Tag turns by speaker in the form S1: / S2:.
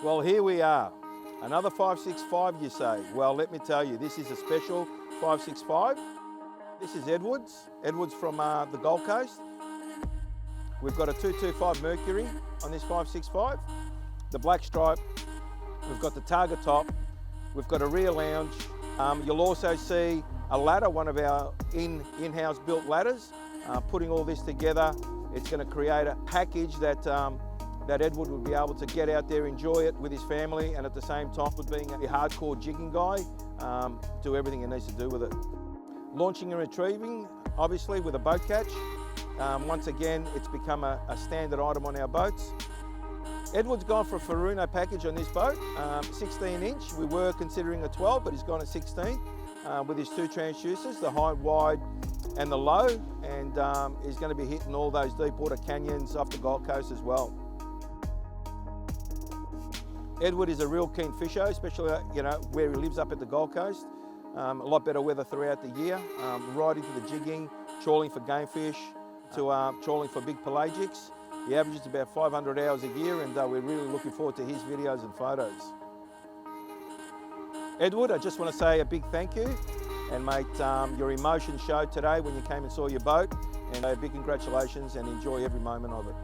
S1: Well, here we are. Another 565, you say? Well, let me tell you, this is a special 565. This is Edwards from the Gold Coast. We've got a 225 Mercury on this 565. The black stripe. We've got the Targa top. We've got a rear lounge. You'll also see a ladder, one of our in-house built ladders. Putting all this together, it's going to create a package that Edward would be able to get out there, enjoy it with his family, and at the same time, with being a hardcore jigging guy, do everything he needs to do with it. Launching and retrieving, obviously, with a boat catch. Once again, it's become a standard item on our boats. Edward's gone for a Furuno package on this boat, 16 inch. We were considering a 12, but he's gone at 16 with his two transducers, the high, wide, and the low, and he's going to be hitting all those deep water canyons off the Gold Coast as well. Edward is a real keen fisher, especially where he lives up at the Gold Coast. A lot better weather throughout the year, right into the jigging, trawling for game fish, to trawling for big pelagics. He averages about 500 hours a year, and we're really looking forward to his videos and photos. Edward, I just want to say a big thank you, and mate, your emotion showed today when you came and saw your boat, and a big congratulations, and enjoy every moment of it.